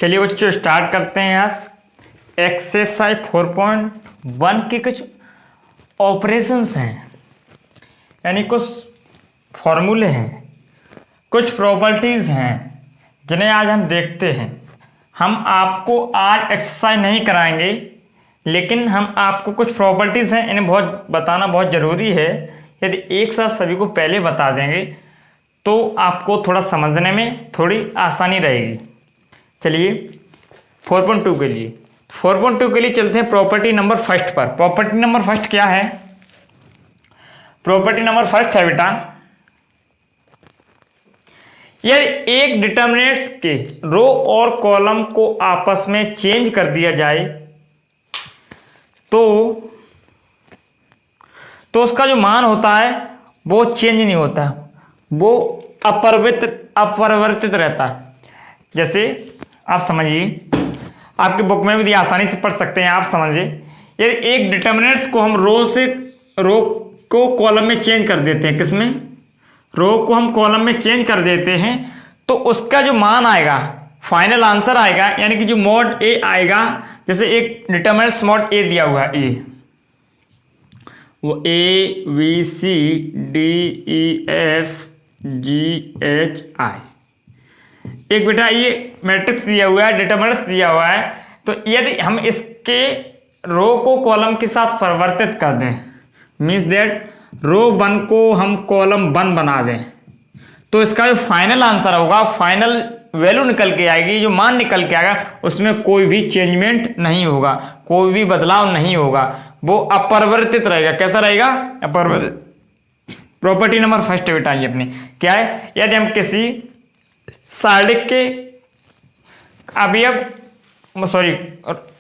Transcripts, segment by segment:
चलिए बच्चों स्टार्ट करते हैं। आज एक्सरसाइज 4.1 के कुछ ऑपरेशंस हैं, यानी कुछ फॉर्मूले हैं, कुछ प्रॉपर्टीज़ हैं जिन्हें आज हम देखते हैं। हम आपको आज एक्सरसाइज नहीं कराएंगे, लेकिन हम आपको कुछ प्रॉपर्टीज़ हैं, इन्हें बहुत बताना बहुत ज़रूरी है। यदि एक साथ सभी को पहले बता देंगे तो आपको थोड़ा समझने में थोड़ी आसानी रहेगी। चलिए 4.2 के लिए चलते हैं प्रॉपर्टी नंबर फर्स्ट पर। प्रॉपर्टी नंबर फर्स्ट क्या है? प्रॉपर्टी नंबर फर्स्ट है बेटा, यदि एक डिटरमिनेंट्स के रो और कॉलम को आपस में चेंज कर दिया जाए तो उसका जो मान होता है वो चेंज नहीं होता, वो अपरिवर्तित रहता है। जैसे आप समझिए, आपकी बुक में भी आसानी से पढ़ सकते हैं। आप समझिए, यदि एक डिटरमिनेंट्स को हम रो को कॉलम में चेंज कर देते हैं, किसमें? रो को हम कॉलम में चेंज कर देते हैं तो उसका जो मान आएगा, फाइनल आंसर आएगा, यानी कि जो मॉड ए आएगा। जैसे एक डिटरमिनेंट्स मॉड ए दिया हुआ है, ए, वो A B C D E F G H I, एक बेटा ये मैट्रिक्स दिया हुआ है, डिटरमिनेंट्स दिया हुआ है। तो यदि हम इसके रो को कॉलम के साथ परिवर्तित कर दें, मीन्स दैट रो 1 को हम कॉलम 1 बना दें, तो इसका जो फाइनल आंसर होगा, फाइनल वैल्यू निकल के आएगी, जो मान निकल के आएगा, उसमें कोई भी चेंजमेंट नहीं होगा, कोई भी बदलाव नहीं होगा, वो अपरिवर्तित रहेगा। कैसा रहेगा? अपरिवर्तित। प्रॉपर्टी नंबर फर्स्ट बेटा ये अपनी क्या है? यदि हम किसी सारणी के अवयव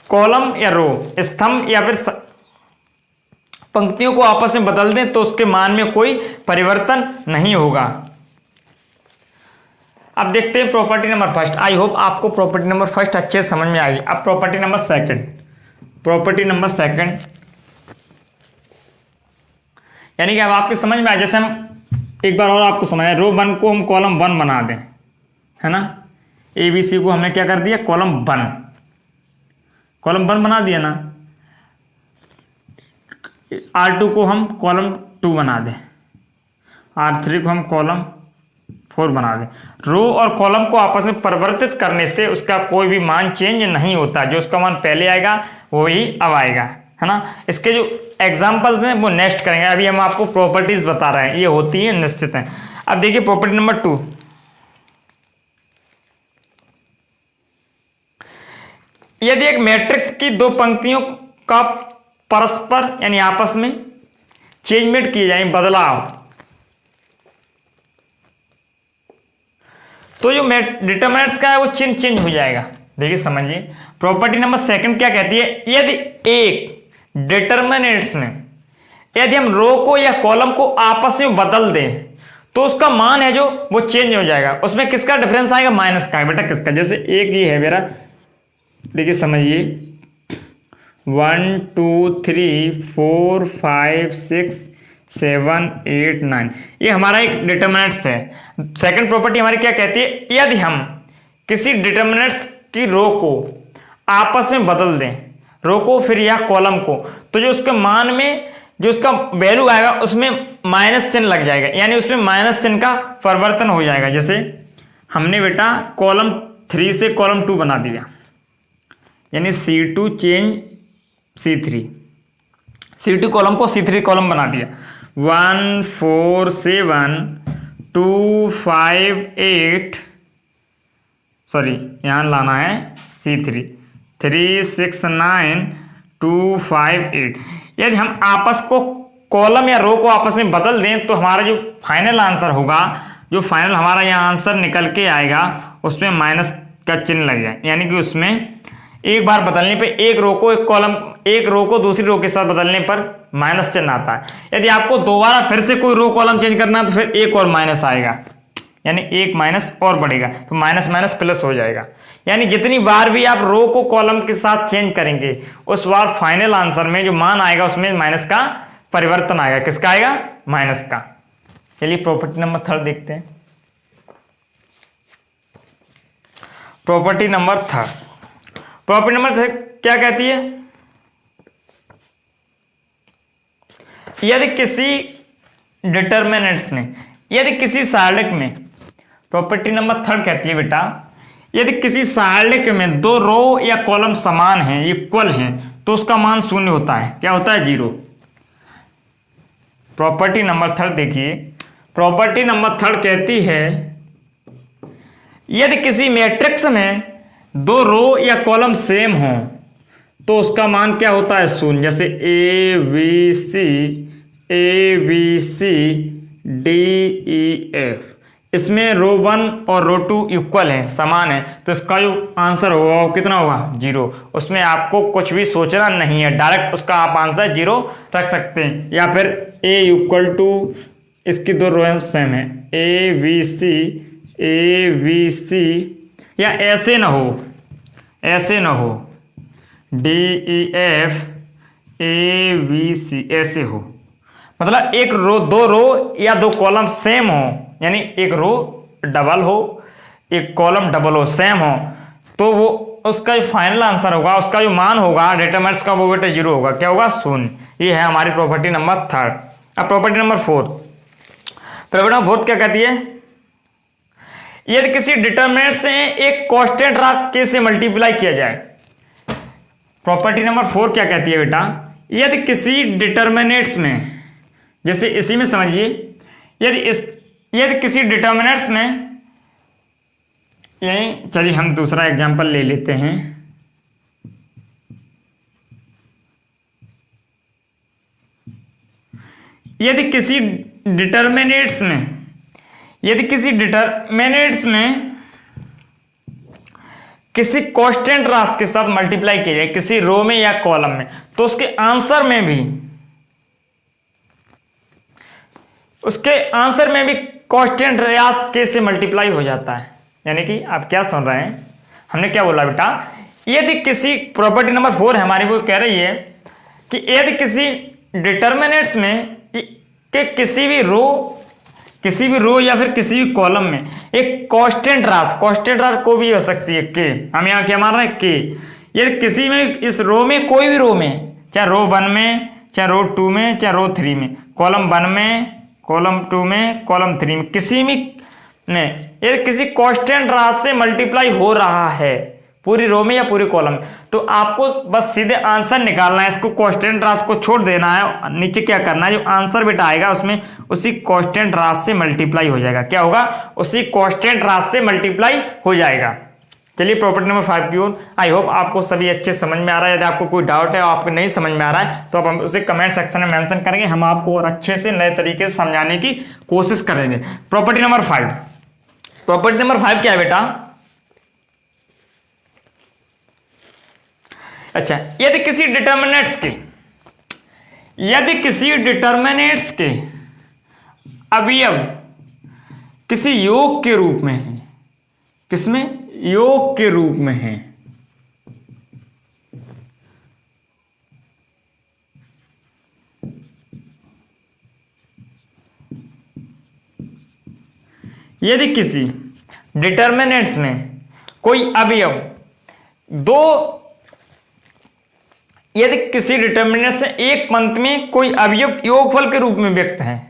कॉलम या रो, स्तंभ या फिर पंक्तियों को आपस में बदल दें तो उसके मान में कोई परिवर्तन नहीं होगा। अब देखते हैं property number first. I hope आपको प्रॉपर्टी नंबर फर्स्ट अच्छे से समझ में आएगी। अब प्रॉपर्टी नंबर सेकंड, यानी कि अब आपके समझ में आए। जैसे हम एक बार और आपको समझाएं, रो 1 को हम कॉलम 1 बना दें, है ना। ए बी सी को हमने क्या कर दिया? कॉलम 1 बना दिया ना। R2 को हम कॉलम 2 बना दें, R3 को हम कॉलम 4 बना दें। रो और कॉलम को आपस में परिवर्तित करने से उसका कोई भी मान चेंज नहीं होता, जो उसका मान पहले आएगा वही अब आएगा, है ना। इसके जो एग्जाम्पल्स हैं वो नेक्स्ट करेंगे, अभी हम आपको प्रॉपर्टीज बता रहे हैं, ये होती है निश्चित है। अब देखिए प्रॉपर्टी नंबर 2, यदि एक मैट्रिक्स की दो पंक्तियों का परस्पर यानी आपस में चेंजमेंट किए जाए, बदलाव, तो जो डिटरमिनेंट्स का है वो चिन्ह चेंज हो जाएगा। देखिए समझिए, प्रॉपर्टी नंबर सेकंड क्या कहती है? यदि एक डिटरमिनेंट्स में यदि हम रो को या कॉलम को आपस में बदल दें तो उसका मान है जो वो चेंज हो जाएगा। उसमें किसका डिफरेंस आएगा? माइनस का। बेटा किसका? जैसे एक ये है मेरा, देखिए समझिए, 1 2 3 4 5 6 7 8 9, ये हमारा एक डिटरमिनेंट्स है। सेकंड प्रॉपर्टी हमारी क्या कहती है? यदि हम किसी डिटरमिनेंट्स की रो को आपस में बदल दें, रो को फिर या कॉलम को, तो जो उसके मान में जो उसका वैल्यू आएगा उसमें माइनस चिन्ह लग जाएगा, यानी उसमें माइनस चिन्ह का परिवर्तन हो जाएगा। जैसे हमने बेटा कॉलम 3 से कॉलम 2 बना दिया, यानी C2 change C3, C2 column को C3 कॉलम बना दिया। 1 4 7 2 5 8, सॉरी यहाँ लाना है C3, 3 6 9 2 5 8। यदि हम आपस को कॉलम या रो को आपस में बदल दें तो हमारा जो फाइनल आंसर होगा, जो फाइनल हमारा यहाँ आंसर निकल के आएगा, उसमें माइनस का चिन्ह लग जाए, यानी कि उसमें एक बार बदलने पे एक रो को दूसरी रो के साथ बदलने पर माइनस चिन्ह आता है। यदि आपको दोबारा फिर से कोई रो कॉलम चेंज करना है तो फिर एक और माइनस आएगा, यानी एक माइनस और बढ़ेगा, तो माइनस माइनस प्लस हो जाएगा। यानी जितनी बार भी आप रो को कॉलम के साथ चेंज करेंगे उस बार फाइनल आंसर में जो मान आएगा उसमें माइनस का परिवर्तन आएगा। किसका आएगा? माइनस का। चलिए प्रॉपर्टी नंबर 3 देखते हैं। Property number third, property number third क्या कहती है, यदि किसी डिटर्मिनेंट्स में, यदि किसी सारणिक में, प्रॉपर्टी नंबर थर्ड कहती है बेटा, यदि किसी सारणिक में दो रो या कॉलम समान हैं, इक्वल हैं, तो उसका मान शून्य होता है। क्या होता है? जीरो। प्रॉपर्टी नंबर थर्ड देखिए, प्रॉपर्टी नंबर थर्ड कहती है यदि किसी मैट्रिक्स में दो रो या कॉलम सेम हो तो उसका मान क्या होता है? शून्य। जैसे A B C D E F, इसमें रो 1 और रो 2 इक्वल है, समान है, तो इसका जो आंसर होगा वो कितना होगा? जीरो। उसमें आपको कुछ भी सोचना नहीं है, डायरेक्ट उसका आप आंसर जीरो रख सकते हैं। या फिर ए इक्वल टू, इसकी दो रो सेम है, ए बी सी, या ऐसे ना हो D E F A B C, ऐसे हो, मतलब एक रो, दो रो या दो कॉलम सेम हो, यानी एक रो डबल हो, एक कॉलम डबल हो, सेम हो, तो वो उसका जो फाइनल आंसर होगा, उसका जो मान होगा डिटरमिनेंट्स का, वो बेटा जीरो होगा। क्या होगा? शून्य। ये है हमारी प्रॉपर्टी नंबर थर्ड। अब property number fourth, property number fourth क्या कहती है, यदि किसी डिटरमिनेंट से एक कांस्टेंट राशि के से मल्टीप्लाई किया जाए। प्रॉपर्टी नंबर फोर क्या कहती है बेटा, यदि किसी डिटरमिनेंट्स में, जैसे इसी में समझिए, यदि किसी डिटरमिनेंट्स में, यही चलिए हम दूसरा एग्जांपल ले लेते हैं। यदि किसी डिटरमिनेंट्स में किसी कांस्टेंट राशि के साथ मल्टीप्लाई किया जाए, किसी रो में या कॉलम में, तो उसके आंसर में भी कांस्टेंट राशि के से मल्टीप्लाई हो जाता है। यानी कि आप क्या सुन रहे हैं, हमने क्या बोला बेटा, यदि किसी, प्रॉपर्टी नंबर 4 है हमारी, वो कह रही है कि यदि किसी डिटरमिनेंट्स में के किसी भी रो या फिर किसी भी कॉलम में एक कांस्टेंट राशि को भी हो सकती है के, हम यहाँ क्या मान रहे हैं के, यदि किसी में, इस रो में, कोई भी रो में, चाहे रो 1 में, चाहे रो 2 में, चाहे रो 3 में, कॉलम 1 में, कॉलम 2 में, कॉलम 3 में, किसी भी ने यदि किसी कांस्टेंट राशि से मल्टीप्लाई हो रहा है, पूरी रो में या पूरी कॉलम में, तो आपको बस सीधे आंसर निकालना है, इसको कांस्टेंट राशि को छोड़ देना है, नीचे क्या करना है, जो आंसर बेटा आएगा उसमें उसी कांस्टेंट राशि से मल्टीप्लाई हो जाएगा। क्या होगा? उसी कांस्टेंट राशि से मल्टीप्लाई हो जाएगा। चलिए प्रॉपर्टी नंबर 5 की ओर। आई होप आपको सभी अच्छे समझ में आ रहा है। यदि आपको कोई डाउट है, आपको नहीं समझ में आ रहा है, तो आप हम उसे कमेंट सेक्शन में मेंशन करेंगे, हम आपको और अच्छे से नए तरीके से समझाने की कोशिश करेंगे। प्रॉपर्टी नंबर 5, प्रॉपर्टी नंबर 5 क्या है बेटा, अच्छा, यदि किसी डिटरमिनेंट्स के अवयव किसी योग के रूप में है, किसमें? योग के रूप में है, यदि किसी डिटरमिनेंट्स में कोई अवयव यदि किसी डिटरमिनेंट से एक पंक्ति में कोई अवयव योगफल के रूप में व्यक्त है,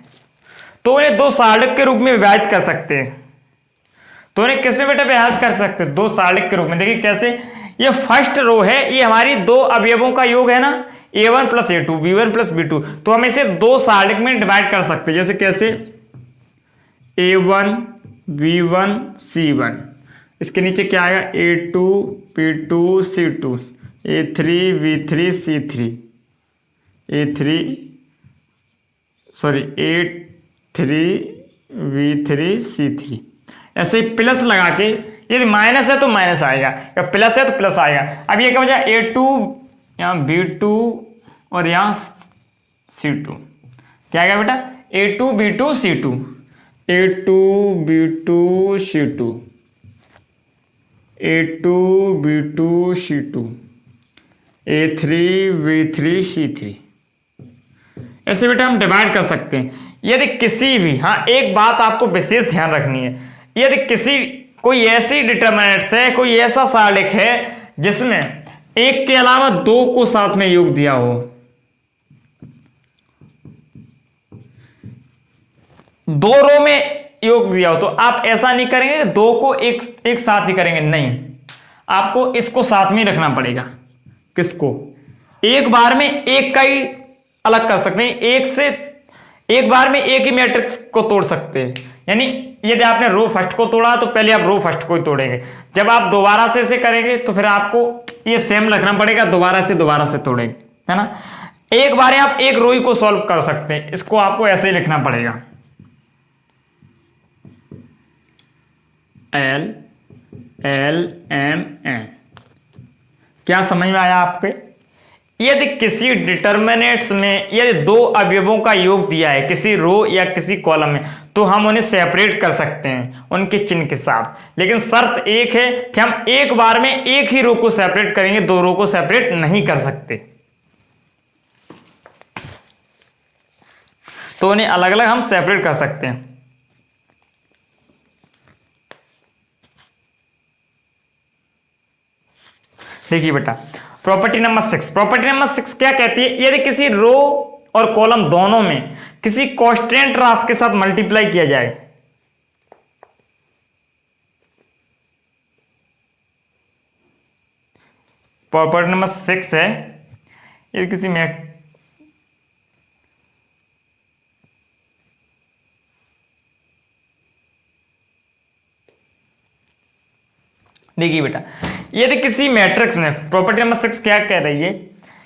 तो उन्हें दो सारणिक के रूप में विभाजित कर सकते हैं। तो उन्हें किसमें बेटा विभाजित कर सकते हैं? दो सारणिक के रूप में। देखिए कैसे, ये फर्स्ट रो है, ये हमारी दो अवयवों का योग है ना, a1 + a2, b1 + b2, तो हम इसे दो सारणिक में डिवाइड कर सकते हैं। जैसे कैसे, a1 b1 c1, इसके नीचे क्या आएगा, a2 b2 c2, a3 b3 c3, a3 b3 c3, ऐसे ही प्लस लगा के, यदि माइनस है तो माइनस आएगा, या प्लस है तो प्लस आएगा। अब ये क्या बचा, a2 यहाँ b2 और यहाँ c2, क्या आएगा बेटा, a2 b2 c2, a2 b2 c2, a2 b2 c2, a3 b3 c3, ऐसे बेटा हम डिवाइड कर सकते हैं। यदि किसी भी, हाँ एक बात आपको विशेष ध्यान रखनी है, यदि किसी कोई ऐसी डिटरमिनेंट्स है, कोई ऐसा सारणिक है जिसमें एक के अलावा दो को साथ में योग दिया हो। दो रो में योग दिया हो तो आप ऐसा नहीं करेंगे दो को एक साथ ही करेंगे, नहीं, आपको इसको साथ में रखना पड़ेगा। किसको? एक बार में एक का ही अलग कर सकते हैं, एक बार में एक ही मैट्रिक्स को तोड़ सकते हैं। यानी यदि आपने रो फर्स्ट को तोड़ा तो पहले आप रो फर्स्ट को ही तोड़ेंगे, जब आप दोबारा से इसे करेंगे तो फिर आपको ये सेम रखना पड़ेगा, दोबारा से तोड़ेंगे, है ना। एक बार आप एक रो ही को सॉल्व कर सकते हैं, इसको आपको ऐसे ही लिखना पड़ेगा, L L M N। क्या समझ में आया आपके? यदि किसी डिटर्मिनेंट्स में यदि दो अवयवों का योग दिया है किसी रो या किसी कॉलम में, तो हम उन्हें सेपरेट कर सकते हैं उनके चिन्ह के साथ, लेकिन शर्त एक है कि हम एक बार में एक ही रो को सेपरेट करेंगे, दो रो को सेपरेट नहीं कर सकते। तो उन्हें अलग अलग हम सेपरेट कर सकते हैं। देखिए बेटा, प्रॉपर्टी नंबर 6 क्या कहती है? यदि किसी रो और कॉलम दोनों में किसी कांस्टेंट राशि के साथ मल्टीप्लाई किया जाए, प्रॉपर्टी नंबर 6 है, यदि किसी में देखिए बेटा, यदि किसी मैट्रिक्स में, प्रॉपर्टी नंबर 6 क्या कह रही है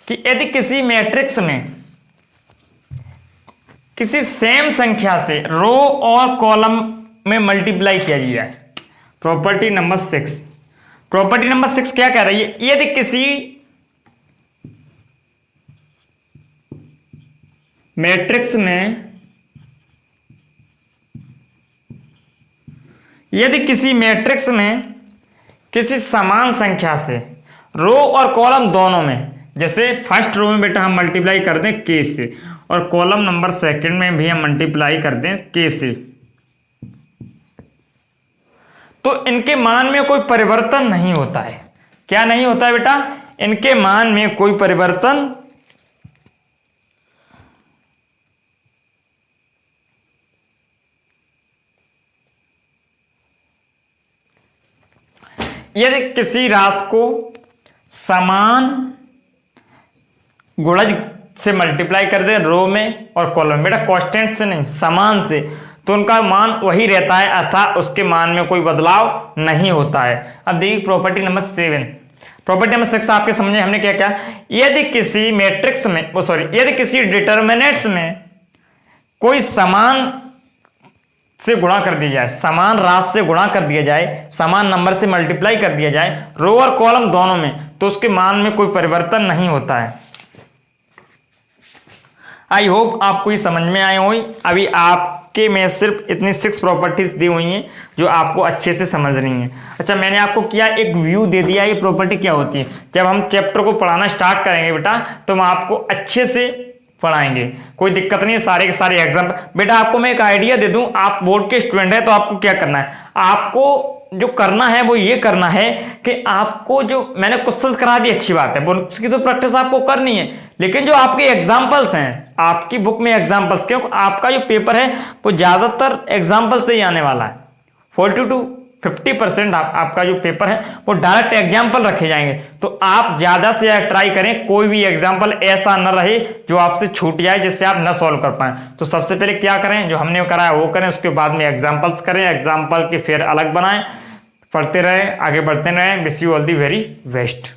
कि यदि किसी मैट्रिक्स में किसी सेम संख्या से रो और कॉलम में मल्टीप्लाई किया जाए, प्रॉपर्टी नंबर 6 क्या कह रही है? यदि किसी मैट्रिक्स में किसी समान संख्या से रो और कॉलम दोनों में, जैसे फर्स्ट रो में बेटा हम मल्टीप्लाई कर दें के से और कॉलम नंबर सेकंड में भी हम मल्टीप्लाई कर दें के से, तो इनके मान में कोई परिवर्तन नहीं होता है। क्या नहीं होता है बेटा? इनके मान में कोई परिवर्तन यदि किसी राशि को समान गुणज से मल्टीप्लाई कर दे रो में और कॉलम, बेटा कांस्टेंट से नहीं, समान से, तो उनका मान वही रहता है, अर्थात उसके मान में कोई बदलाव नहीं होता है। अब देखिए प्रॉपर्टी नंबर 7, प्रॉपर्टी नंबर 6 आपके समझे हमने क्या क्या? यदि किसी मैट्रिक्स में यदि किसी डिटर्मिनेंट्स में कोई समान से गुणा कर दिया जाए, समान राशि से गुणा कर दिया जाए, समान नंबर से मल्टीप्लाई कर दिया जाए रो और कॉलम दोनों में, तो उसके मान में कोई परिवर्तन नहीं होता है। आई होप आपको ये समझ में आए होंगे। अभी आपके में सिर्फ इतनी 6 प्रॉपर्टीज दी हुई हैं जो आपको अच्छे से समझनी है। अच्छा, मैंने आपको क्या एक व्यू दे दिया, ये प्रॉपर्टी क्या होती है। जब हम चैप्टर को पढ़ाना स्टार्ट करेंगे बेटा तो हम आपको अच्छे से पढ़ाएंगे, कोई दिक्कत नहीं है, सारे के सारे एग्जाम। बेटा आपको मैं एक आइडिया दे दूं, आप बोर्ड के स्टूडेंट हैं तो आपको क्या करना है, आपको जो करना है वो ये करना है कि आपको जो मैंने क्वेश्चंस करा दी अच्छी बात है, उसकी तो प्रैक्टिस आपको करनी है, लेकिन जो आपके एग्जाम्पल्स हैं, आपकी बुक में एग्जाम्पल्स, क्योंकि आपका जो पेपर है वो ज्यादातर एग्जाम्पल से ही आने वाला है। 40 to 50% आपका जो पेपर है वो डायरेक्ट एग्जाम्पल रखे जाएंगे, तो आप ज्यादा से ज्यादा ट्राई करें, कोई भी एग्जाम्पल ऐसा न रहे जो आपसे छूट जाए जिससे आप न सॉल्व कर पाए। तो सबसे पहले क्या करें, जो हमने कराया वो करें, उसके बाद में एग्जाम्पल्स करें, एग्जाम्पल के फिर अलग बनाएं, पढ़ते रहे, आगे बढ़ते रहे। Wish you all the very best.